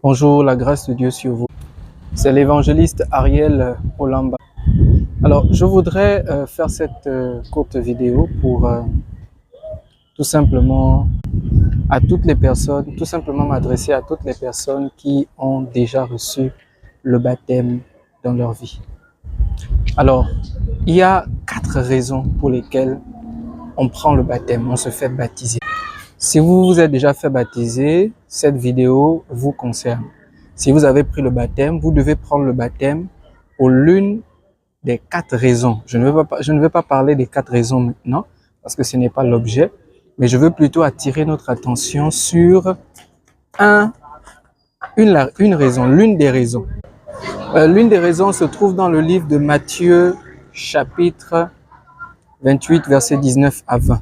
Bonjour, la grâce de Dieu sur vous. C'est l'évangéliste Ariel Olamba. Alors, je voudrais faire cette courte vidéo pour tout simplement m'adresser à toutes les personnes qui ont déjà reçu le baptême dans leur vie. Alors, il y a 4 raisons pour lesquelles on prend le baptême, on se fait baptiser. Si vous vous êtes déjà fait baptiser, cette vidéo vous concerne. Si vous avez pris le baptême, vous devez prendre le baptême pour l'une des 4 raisons. Je ne vais pas parler des 4 raisons maintenant, parce que ce n'est pas l'objet, mais je veux plutôt attirer notre attention sur une raison, l'une des raisons. L'une des raisons se trouve dans le livre de Matthieu, chapitre 28, versets 19 à 20.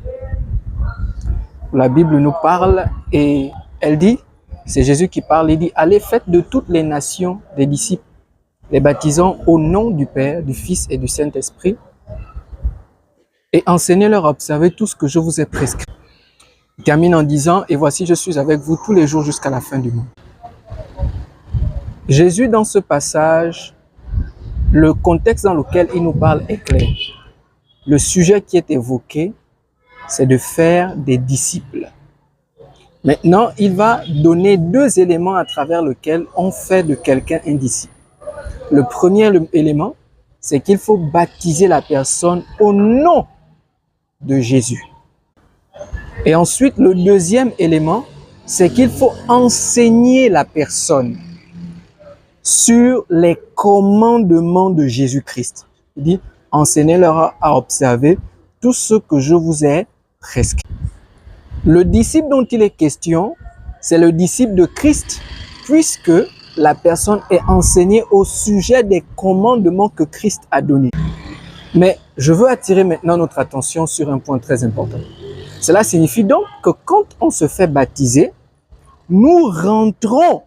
La Bible nous parle et elle dit, c'est Jésus qui parle, il dit « Allez, faites de toutes les nations des disciples, les baptisant au nom du Père, du Fils et du Saint-Esprit, et enseignez-leur à observer tout ce que je vous ai prescrit. » Il termine en disant « Et voici, je suis avec vous tous les jours jusqu'à la fin du monde. » Jésus, dans ce passage, le contexte dans lequel il nous parle est clair. Le sujet qui est évoqué, c'est de faire des disciples. Maintenant, il va donner 2 éléments à travers lesquels on fait de quelqu'un un disciple. Le premier élément, c'est qu'il faut baptiser la personne au nom de Jésus. Et ensuite, le deuxième élément, c'est qu'il faut enseigner la personne sur les commandements de Jésus-Christ. Il dit, enseignez-leur à observer tout ce que je vous ai prescrit. Le disciple dont il est question, c'est le disciple de Christ, puisque la personne est enseignée au sujet des commandements que Christ a donnés. Mais je veux attirer maintenant notre attention sur un point très important. Cela signifie donc que quand on se fait baptiser, nous rentrons,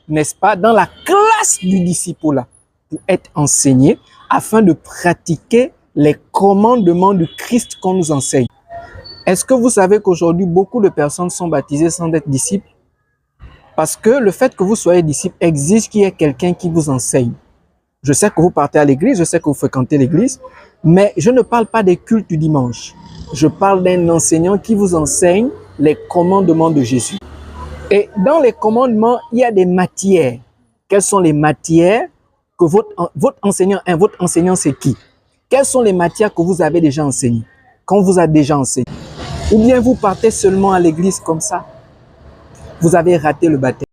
n'est-ce pas, dans la classe du disciple pour être enseigné afin de pratiquer les commandements de Christ qu'on nous enseigne. Est-ce que vous savez qu'aujourd'hui, beaucoup de personnes sont baptisées sans être disciples? Parce que le fait que vous soyez disciple exige qu'il y ait quelqu'un qui vous enseigne. Je sais que vous partez à l'église, je sais que vous fréquentez l'église, mais je ne parle pas des cultes du dimanche. Je parle d'un enseignant qui vous enseigne les commandements de Jésus. Et dans les commandements, il y a des matières. Quelles sont les matières que votre enseignant c'est qui? Quelles sont les matières que vous avez déjà enseignées? Qu'on vous a déjà enseigné? Ou bien vous partez seulement à l'église comme ça? Vous avez raté le baptême.